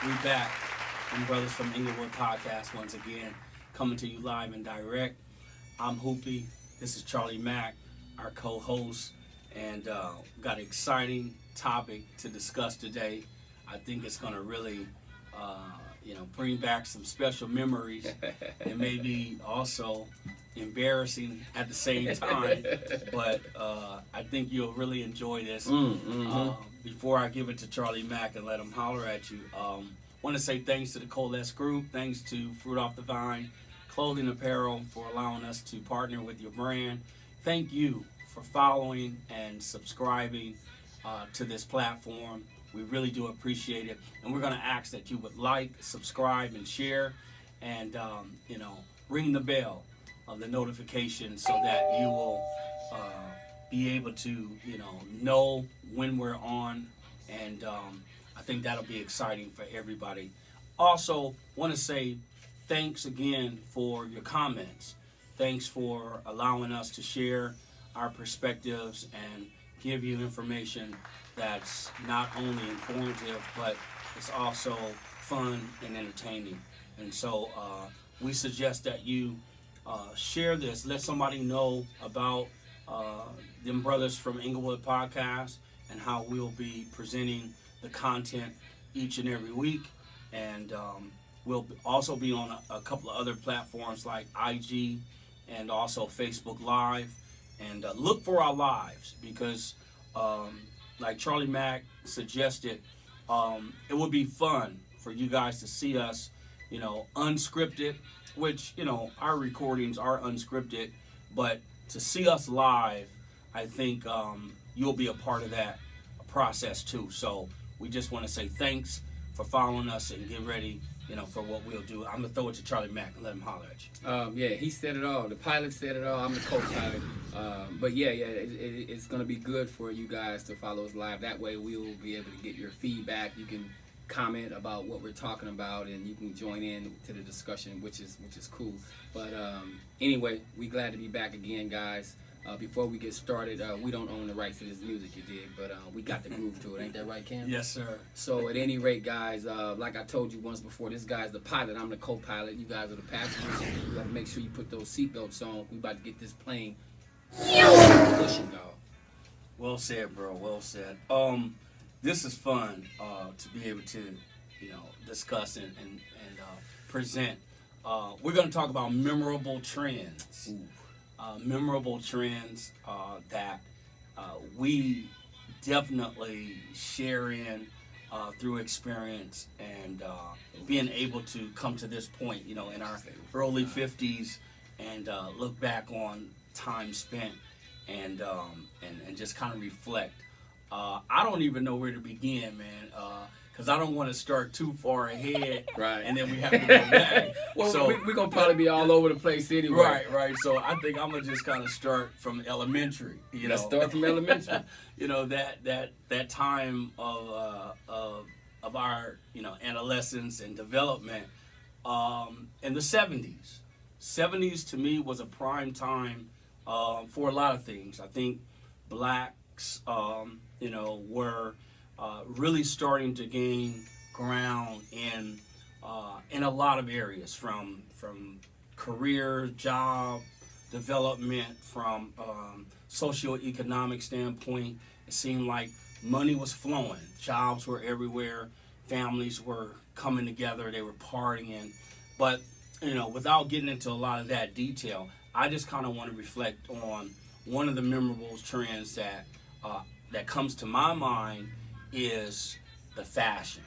We back from Brothers from Inglewood podcast once again, coming to you live and direct. I'm Hoopie. This is Charley Mack, our co-host, and got an exciting topic to discuss today. I think it's going to really, bring back some special memories and maybe also embarrassing at the same time. But I think you'll really enjoy this. Before I give it to Charley Mack and let him holler at you, want to say thanks to the Coalesce Group, thanks to Fruit Off the Vine Clothing Apparel for allowing us to partner with your brand. Thank you for following and subscribing to this platform. We really do appreciate it. And we're going to ask that you would like, subscribe, and share, and, ring the bell of the notification so that you will be able to, know when we're on. And I think that'll be exciting for everybody. Also, want to say thanks again for your comments. Thanks for allowing us to share our perspectives and give you information that's not only informative, but it's also fun and entertaining. And so we suggest that you share this. Let somebody know about them Brothers from Inglewood podcast and how we'll be presenting the content each and every week. And we'll also be on a couple of other platforms like IG and also Facebook Live. And look for our lives because like Charley Mack suggested, it would be fun for you guys to see us, unscripted, which, our recordings are unscripted, but to see us live, I think you'll be a part of that process too. So we just want to say thanks for following us and get ready, for what we'll do. I'm going to throw it to Charley Mack and let him holler at you. He said it all. The pilot said it all. I'm the co-pilot. But it's going to be good for you guys to follow us live. That way we'll be able to get your feedback. You can comment about what we're talking about and you can join in to the discussion, which is cool. But anyway, we glad to be back again, guys. Before we get started, we don't own the rights to this music, you dig, but we got the groove to it. Ain't that right, Cam? Yes, sir. So at any rate, guys, like I told you once before, this guy's the pilot. I'm the co-pilot. You guys are the passengers. You got to make sure you put those seatbelts on. We about to get this plane pushing, y'all. Well said, bro. Well said. This is fun to be able to, discuss and present. We're going to talk about memorable trends. Memorable trends that we definitely share in through experience and being able to come to this point, in our early 50s and look back on time spent and just kind of reflect. I don't even know where to begin, man. Because I don't want to start too far ahead, right? And then we have to go back. Well, so, we're going to probably be all over the place anyway. Right. So I think I'm going to just kind of start from elementary. Let's start from elementary. that time of our, adolescence and development in the 70s. 70s to me was a prime time for a lot of things. I think blacks, were really starting to gain ground in a lot of areas, from career, job development, from socioeconomic standpoint. It seemed like money was flowing, jobs were everywhere, families were coming together, they were partying. But without getting into a lot of that detail, I just kind of want to reflect on one of the memorable trends that comes to my mind is the fashion.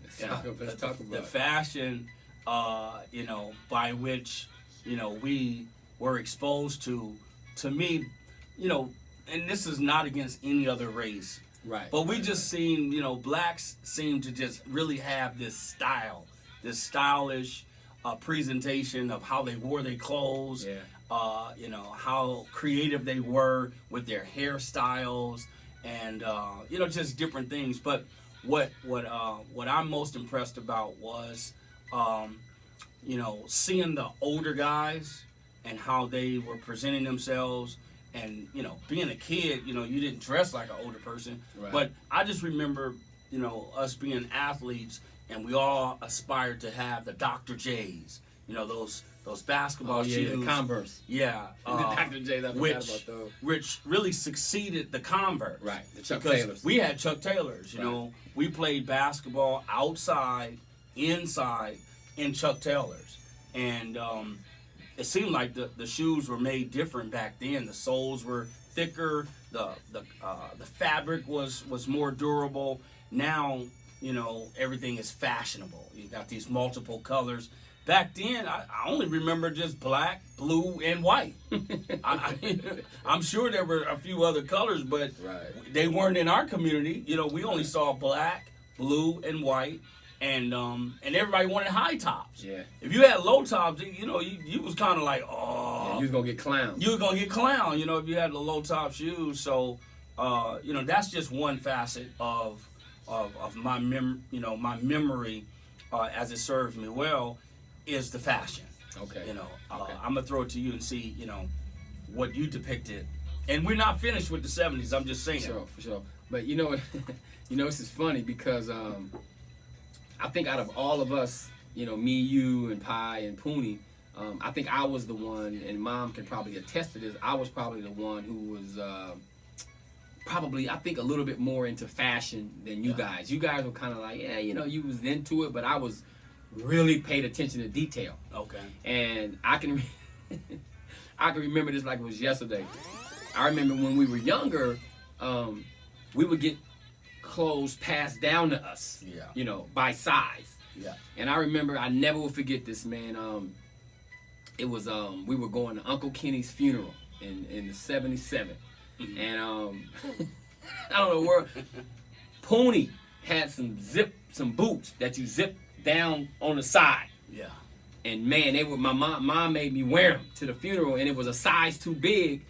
Let's talk about the fashion, by which, we were exposed to me, and this is not against any other race. Right. But we just seen, blacks seem to just really have this style, this stylish presentation of how they wore their clothes, how creative they were with their hairstyles, and just different things. But what I'm most impressed about was seeing the older guys and how they were presenting themselves. And being a kid, you didn't dress like an older person. Right. But I just remember us being athletes and we all aspired to have the Dr. J's. You know, those basketball shoes. The Converse. Yeah. The Dr. J's, I forgot about those. Which really succeeded the Converse. Right, the Chuck because Taylors. We had Chuck Taylors, you know. We played basketball outside, inside, in Chuck Taylors. And it seemed like the shoes were made different back then. The soles were thicker, the fabric was more durable. Now, you know, everything is fashionable. You got these multiple colors. Back then, I only remember just black, blue, and white. I'm sure there were a few other colors, but they weren't in our community. You know, we only saw black, blue, and white, and everybody wanted high tops. Yeah. If you had low tops, you know, you was kind of like, oh. Yeah, you was gonna get clowned. You was gonna get clowned, you know, if you had the low top shoes. So, you know, that's just one facet of my my memory, as it serves me well, is the fashion. Okay. You know, okay. I'm gonna throw it to you and see, you know, what you depicted. And we're not finished with the 70s. I'm just saying. For sure. But you know, this is funny because I think out of all of us, you know, me, you, and Pi and Poonie, I think I was the one, and Mom can probably attest to this. I was probably the one who was probably, I think, a little bit more into fashion than you guys. You guys were kind of like, yeah, you know, you was into it, but I was really paid attention to detail. Okay. And I can remember this like it was yesterday. I remember when we were younger, we would get clothes passed down to us. Yeah. You know, by size. Yeah. And I remember, I never will forget this, man. It was we were going to Uncle Kenny's funeral in the '77, Mm-hmm. and I don't know where Poonie had some boots that you zip down on the side. Yeah. And man, they were, my mom made me wear them to the funeral, and it was a size too big.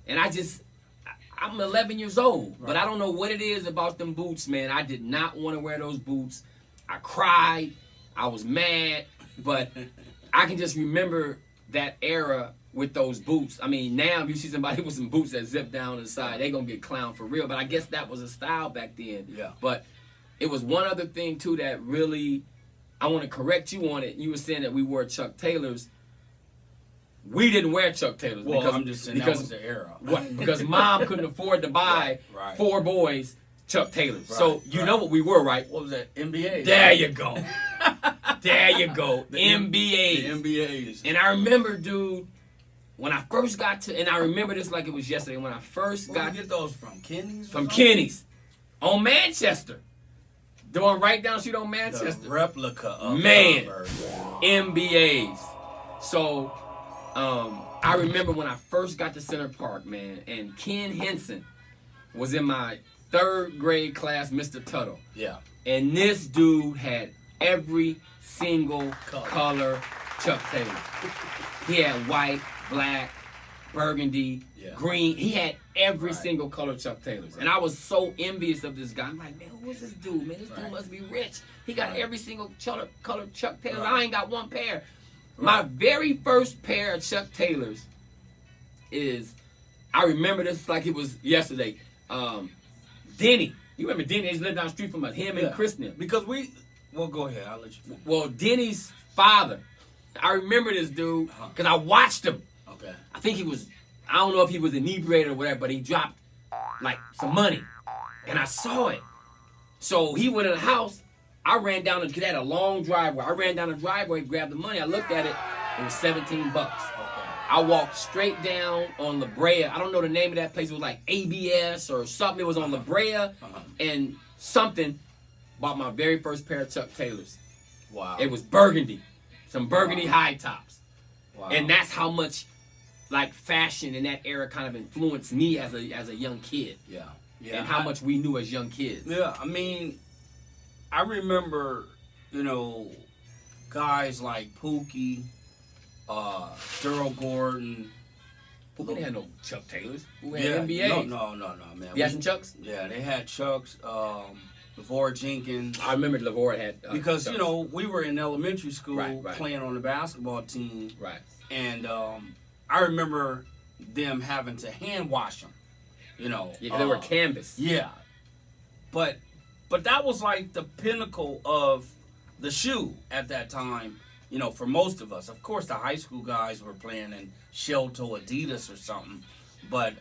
And I'm 11 years old, but I don't know what it is about them boots, man. I did not want to wear those boots. I cried. I was mad, but I can just remember that era with those boots. I mean, now if you see somebody with some boots that zip down the side, they gonna get clowned for real. But I guess that was a style back then. Yeah. But it was one other thing too that really, I want to correct you on it. You were saying that we wore Chuck Taylors. We didn't wear Chuck Taylors. Well, because, I'm just saying that was the era. Because Mom couldn't afford to buy four boys Chuck Taylors. So you know what we were, right? What was that? NBA. There you go. There you go. NBAs. The NBAs. And I remember, dude, when I first got to, and I remember this like it was yesterday, when I first Where got did you get those from? Kenny's? From Kenny's. On Manchester. The one right down the street on Manchester. The replica of Man. Converse. NBAs. So, I remember when I first got to Center Park, man, and Ken Henson was in my 3rd grade class, Mr. Tuttle. Yeah. And this dude had every single color Chuck Taylor. He had white, black, burgundy, green. He had every single color Chuck Taylors. And I was so envious of this guy. I'm like, man, who is this dude, man? This dude must be rich. He got every single color Chuck Taylors. I ain't got one pair. My very first pair of Chuck Taylors is, I remember this like it was yesterday. Denny. You remember Denny? He lived down the street from him and Chris now. Because well, go ahead. I'll let you finish. Well, Denny's father, I remember this dude because I watched him. Okay. I think he was, I don't know if he was inebriated or whatever, but he dropped like some money. And I saw it. So he went in the house. I ran down, because they had a long driveway. I ran down the driveway, grabbed the money. I looked at it. It was $17. Okay. I walked straight down on La Brea. I don't know the name of that place. It was like ABS or something. It was on La Brea and something. Bought my very first pair of Chuck Taylors. Wow. It was burgundy. Some burgundy high tops. Wow. And that's how much like fashion in that era kind of influenced me as a young kid. Yeah. And how much we knew as young kids. Yeah, I mean, I remember, you know, guys like Pookie, Daryl Gordon. Pookie didn't have no Chuck Taylors. Who had NBA? No, man. You had some Chucks? Yeah, they had Chucks. LeVar Jenkins. I remember LeVar had because Chucks. You know, we were in elementary school playing on the basketball team. Right. And I remember them having to hand wash them. You know. Yeah, they were canvas. Yeah. But that was like the pinnacle of the shoe at that time. You know, for most of us, of course, the high school guys were playing in Shelto, Adidas, or something. But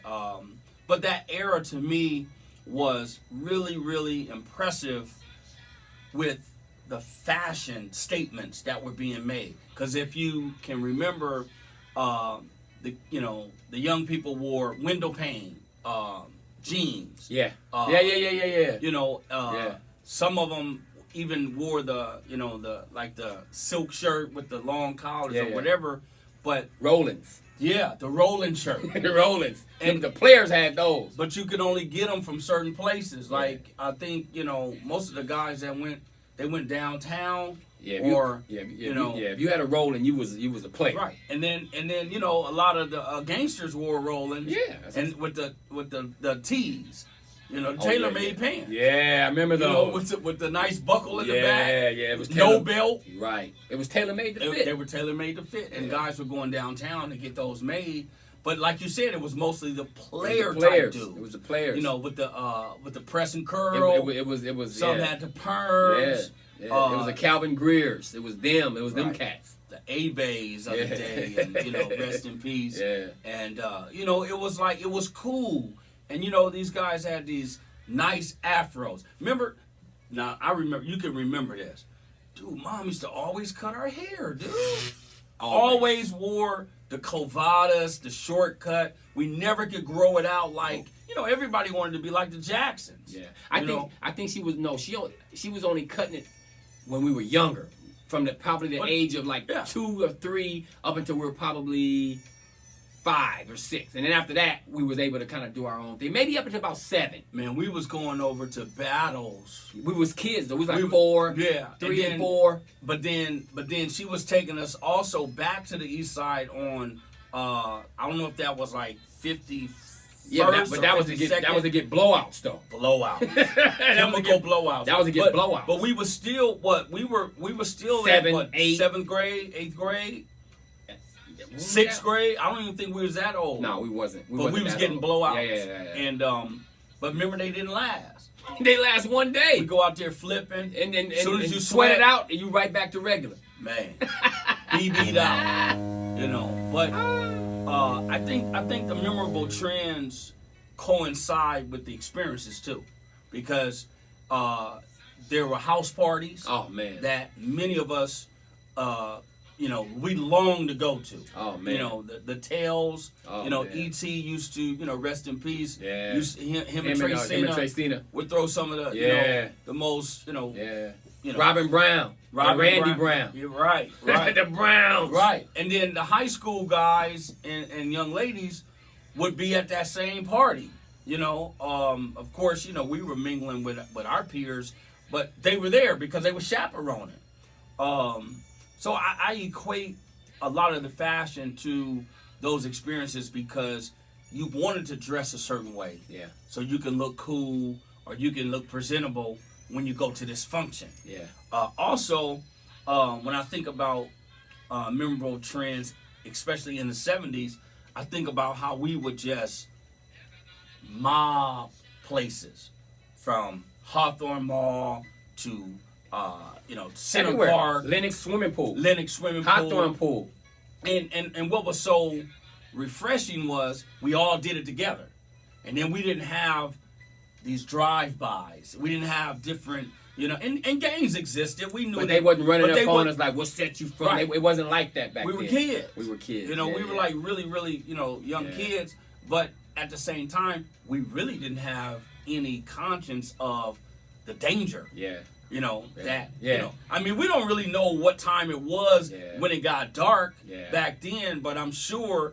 that era to me was really, really impressive with the fashion statements that were being made. Because if you can remember, the young people wore window pane jeans. Yeah. Yeah. Yeah. You know, some of them even wore the silk shirt with the long collars or whatever. But Rollins. Yeah, the rolling shirt. The Rollins. And the players had those. But you could only get them from certain places. Like, I think, most of the guys that went downtown. Yeah, if you had a Rollin, you was a player. Right. And then a lot of the gangsters wore Rollins. Yeah. And with the tees. Tailor-made pants. Yeah, I remember those. With the nice buckle in the back. Yeah, it was no belt. Right. It was tailor-made to fit. They were tailor-made to fit. And guys were going downtown to get those made. But like you said, it was mostly the player type dude. It was the players. With the press and curl. It was some had the perms. Yeah. It was the Calvin Greers. It was them. It was them cats. The A-Bays of the day. And, rest in peace. Yeah. And, it was cool. And, these guys had these nice afros. Remember, you can remember this. Dude, Mom used to always cut our hair, dude. Always wore the covadas, the shortcut. We never could grow it out like, everybody wanted to be like the Jacksons. Yeah. I think she was only cutting it when we were younger. From probably the age of 2 or 3 up until we were probably 5 or 6, and then after that we was able to kind of do our own thing. Maybe up until about 7. Man, we was going over to battles. We was kids though. We was 4, 3 and 4. But then she was taking us also back to the east side on. I don't know if that was 50. Yeah, but that was to get blowouts though. Blowouts. Chemical blowouts. That was to get blowouts. But we was still we were still 7, 8, 7th grade, 8th grade. 6th grade, I don't even think we was that old. No, we wasn't. We was getting blowouts. Yeah. And but remember, they didn't last. They last one day. We go out there flipping, and then as soon as you sweat it out, and you right back to regular. Man, beat out. But I think the memorable trends coincide with the experiences too, because there were house parties. Oh man, that many of us. We long to go to. Oh man. The Tales. Oh, E.T. used to, rest in peace. Yeah. Him and Trace Cena would throw some of the, the most, Robin Brown. Randy Brown. You're right. The Browns. Right. And then the high school guys and young ladies would be at that same party. Of course, we were mingling with our peers, but they were there because they were chaperoning. So I equate a lot of the fashion to those experiences because you wanted to dress a certain way. Yeah. So you can look cool or you can look presentable when you go to this function. Yeah. Also, when I think about memorable trends, especially in the 70s, I think about how we would just mob places from Hawthorne Mall to Center everywhere. Park, Lennox Swimming Pool, Hawthorne Pool, and what was so refreshing was we all did it together, and then we didn't have these drive-bys. We didn't have different, and games existed. We knew, but they wasn't running up on us like, "What set you from?" Right. It wasn't like that back then. We were kids. We were really, really, young kids. But at the same time, we really didn't have any conscience of the danger. Yeah. I mean, we don't really know what time it was when it got dark back then, but I'm sure,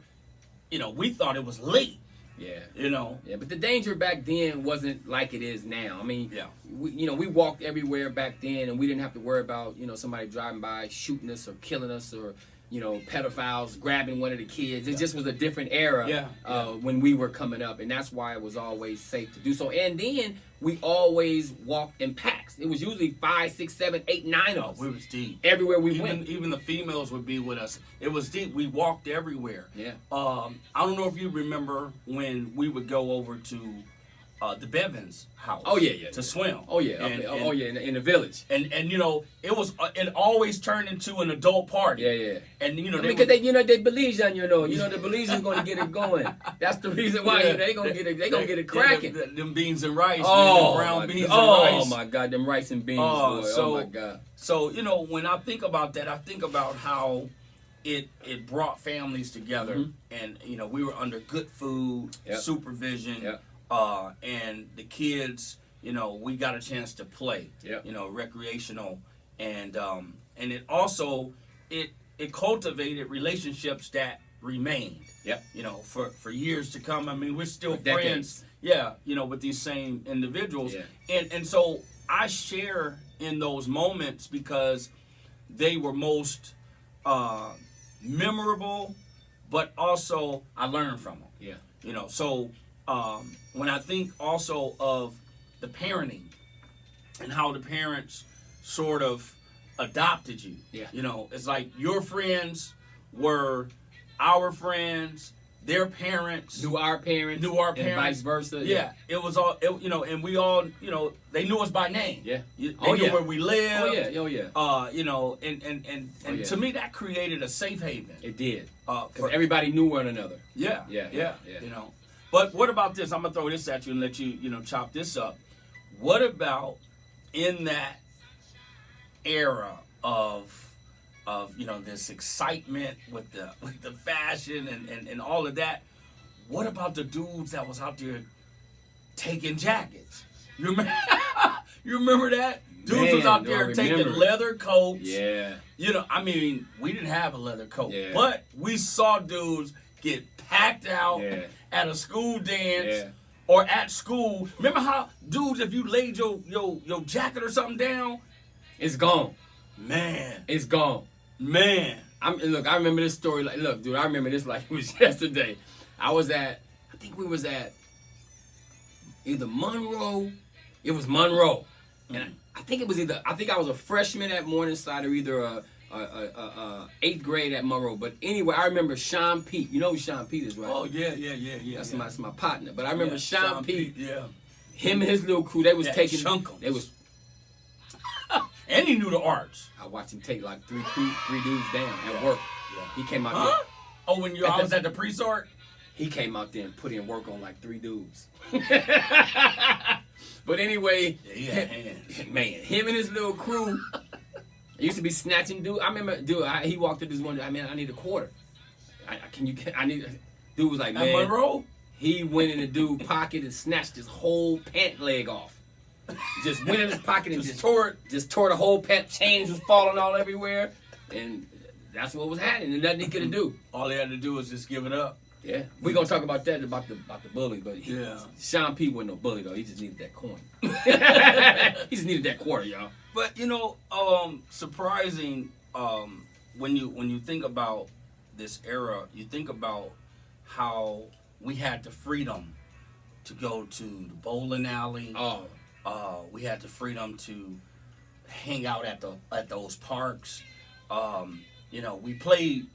we thought it was late. Yeah. Yeah, but the danger back then wasn't like it is now. I mean, we walked everywhere back then, and we didn't have to worry about, somebody driving by shooting us or killing us or, pedophiles grabbing one of the kids. It just was a different era when we were coming up, and that's why it was always safe to do so. And then we always walked in packs. It was usually 5, 6, 7, 8, 9 of us. We was deep. Everywhere we went. Even the females would be with us. It was deep. We walked everywhere. Yeah. I don't know if you remember when we would go over to the Bevins' house. Oh yeah, to swim. Oh yeah, in the village. And it always turned into an adult party. Yeah. And because they believe in the Belizeans going to get it going. That's the reason why they gonna get it cracking. Them beans and rice. Oh, brown beans and Oh rice. my God, them rice and beans. Boy. Oh my God. So when I think about that, I think about how it brought families together, and we were under good food supervision. Yep. And the kids, we got a chance to play, recreational, and it also it cultivated relationships that remained, for years to come. I mean, we're still friends, with these same individuals, and so I share in those moments because they were most memorable, but also I learned from them. So. When I think also of the parenting and how the parents sort of adopted you, it's like your friends were our friends, their parents knew our parents, and vice versa. Yeah, it was all, and we all, they knew us by name. Yeah, they knew where we lived. And to me that created a safe haven. It did. Because everybody knew one another. Yeah. But what about this? I'm gonna throw this at you and let you, chop this up. What about in that era of this excitement with the fashion and all of that? What about the dudes that was out there taking jackets? You remember? You remember that? Dudes was out there taking leather coats. Yeah. We didn't have a leather coat, but we saw dudes get packed out at a school dance or at school. Remember how dudes, if you laid your jacket or something down, it's gone. Man, it's gone. Man, I remember this story. I remember this like it was yesterday. I think we was at either Monroe. It was Monroe, and I think I was a freshman at Morningside or either a 8th grade at Monroe. But anyway, I remember Sean Pete. You know who Sean Pete is, right? Oh yeah. That's my partner. But I remember Sean Pete. Yeah. Him and his little crew. They was taking. They was. And he knew the arts. I watched him take like three dudes down at work. Yeah. He came out there. Oh, when I was at the pre-sort? He came out there and put in work on like 3 dudes. But anyway, him and his little crew he used to be snatching dude. I remember, he walked up this one day. I need a quarter. Dude was like, man. Monroe? He went in the dude's pocket and snatched his whole pant leg off. Just went in his pocket and just tore the whole pant. Chains was falling all everywhere, and that's what was happening. And nothing he could do. All he had to do was just give it up. Yeah, we're gonna talk about that about the bully, but Sean P wasn't no bully though. He just needed that coin. He just needed that quarter, y'all. But surprising when you think about this era, you think about how we had the freedom to go to the bowling alley. We had the freedom to hang out at those parks. We played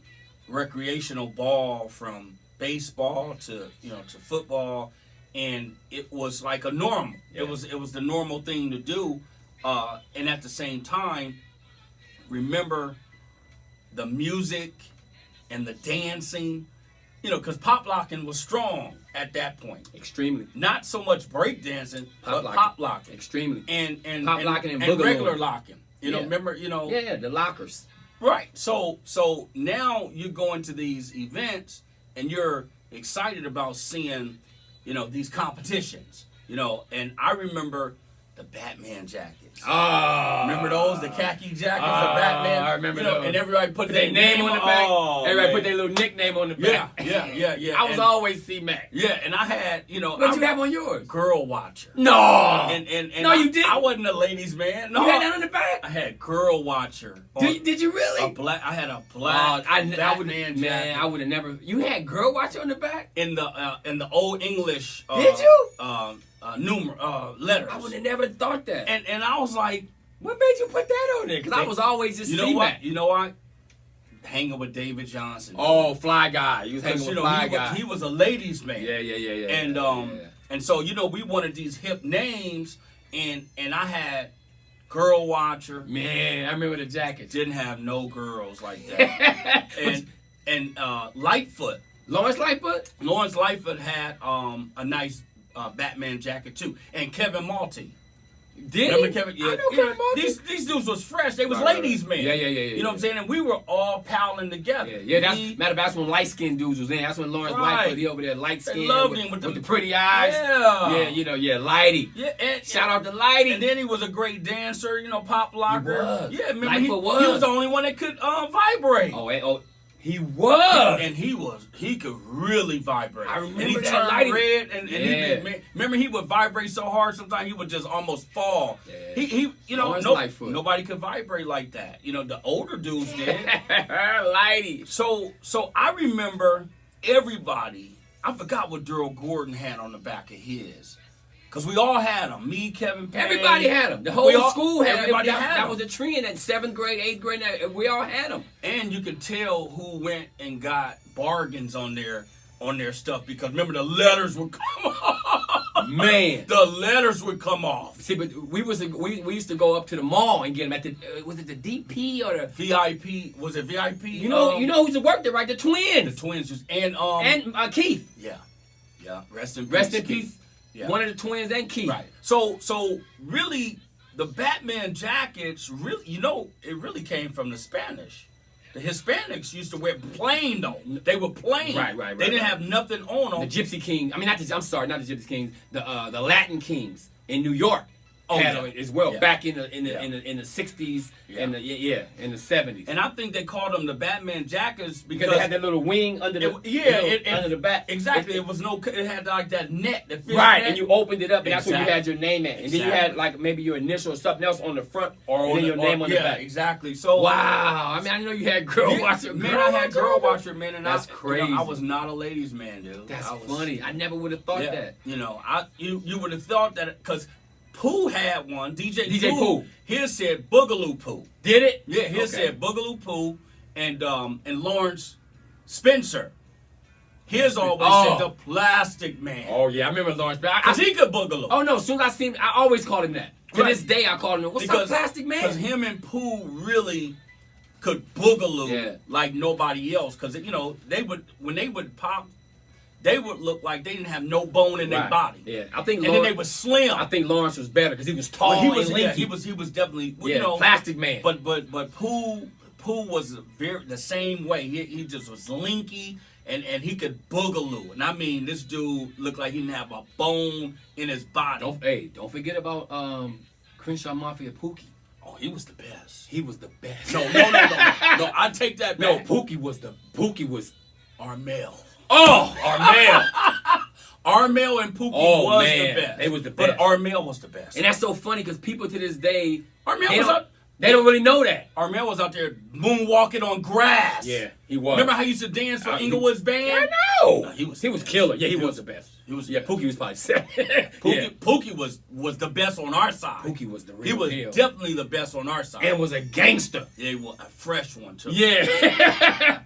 recreational ball from baseball to football, and it was like a normal. Yeah. It was the normal thing to do, and at the same time, remember the music and the dancing, because pop locking was strong at that point. Extremely. Not so much break dancing, but pop locking. Extremely. And pop locking and regular locking. Remember, Yeah, the lockers. Right. So now you go into these events and you're excited about seeing, these competitions, and I remember the Batman jackets. Remember those? The khaki jackets, the Batman. I remember those. And everybody put their name on the back. Everybody put their little nickname on the back. Yeah. I was always C-Mac. Yeah, and I had, What you have on yours? Girl Watcher. No. And no, you didn't. I wasn't a ladies' man. No. You had that on the back? I had Girl Watcher. Did you really? I had a black Batman jacket. Man, I would have never. You had Girl Watcher on the back? In the old English. Did you? Letters. I would have never thought that. And I was like, what made you put that on there? Because I was always just C-Mac. You know what? Hanging with David Johnson. Oh, fly guy. You was hanging with fly guy. He was a ladies' man. Yeah. And And so, we wanted these hip names, and I had Girl Watcher. Man, I remember the jackets. Didn't have no girls like that. and Lightfoot. Lawrence Lightfoot? Lawrence Lightfoot had a nice Batman jacket too. And Kevin Malty. Did Remember he? Kevin? Yeah, I know Kevin Malty. These dudes was fresh. They was Right, ladies' man. Yeah. You know what I'm saying? And we were all palling together. Yeah. That's when light skinned dudes was in. That's when Lawrence Lightfoot, he over there light skinned. Loved him with the pretty eyes. Yeah. Lighty. Yeah, and, Shout out to Lighty. And then he was a great dancer, pop locker. He was. Yeah, remember Lightfoot he was the only one that could vibrate. He was. And he could really vibrate. I remember and he that turned Lighty. red and remember he would vibrate so hard sometimes he would just almost fall. Yeah. Nobody could vibrate like that. The older dudes did. Lighty. So I remember everybody, I forgot what Daryl Gordon had on the back of his. Because we all had them. Me, Kevin Payne. Everybody had them. The whole school had them. Everybody had them. That was a trend in 7th grade, 8th grade. We all had them. And you could tell who went and got bargains on their stuff. Because remember, the letters would come off. Man. The letters would come off. See, but we used to go up to the mall and get them at the, was it the DP or the... VIP. Was it VIP? You know who's worked there, right? The twins. The twins. And Keith. Yeah. Rest in peace. Keith. Yeah. One of the twins and Keith. Right. So really, the Batman jackets, really, it really came from the Spanish. The Hispanics used to wear plain, though. They were plain. Right. They didn't have nothing on them. The Gypsy King. I mean, not the Gypsy Kings. The Latin Kings in New York had them as well. Yeah. Back in the 60s and in the 70s. And I think they called them the Batman jackets because they had that little wing under the under the back. Exactly. It had like that net that fit. Right, and you opened it up, and that's where you Exactly. had your name at, and then you had like maybe your initial or something else on the front, or and then your name on the back. Exactly. So wow, I mean, I didn't know you had Girl Watcher. Man, I had Girl Watcher, man, and that's crazy. I was not a ladies' man, dude. That's funny. I never would have thought that. You would have thought that because Pooh had one. DJ Pooh. His said Boogaloo Pooh. Did it? Yeah, his said Boogaloo Pooh, and Lawrence Spencer. His always said the Plastic Man. Oh yeah, I remember Lawrence. Because he could boogaloo. Oh no, as soon as I seen him, I always called him that. To this day, I call him. What's up, Plastic Man? Because him and Pooh really could boogaloo like nobody else. Because when they would pop. They would look like they didn't have no bone in their body. Yeah, I think. And then they were slim. I think Lawrence was better because he was tall he was, and lanky. He was definitely Plastic Man. But Pooh was the same way. He just was linky and he could boogaloo. And I mean, this dude looked like he didn't have a bone in his body. Don't forget about Crenshaw Mafia Pookie. Oh, he was the best. He was the best. No, I take that back. No, Pookie was Armel. Oh, Armel. Armel and Pookie was the best. They was the best. But Armel was the best. And that's so funny because people to this day, they don't really know that. Armel was out there moonwalking on grass. Yeah, he was. Remember how he used to dance for Inglewood's band? I know. No, he was killer. Yeah, he was the best. Pookie was probably second. Pookie was the best on our side. Pookie was the real He was deal. definitely the best on our side. And was a gangster. Yeah, he was a fresh one too. Yeah.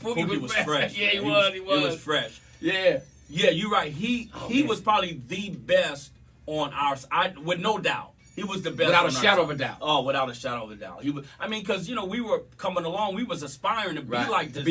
Pookie was fresh. Yeah, he was. He was fresh. Yeah. Yeah, you're right. He was probably the best on our side, with no doubt. He was the best. Without a shadow of a doubt. Oh, without a shadow of a doubt. He was. I mean, because we were coming along, we was aspiring to be like this.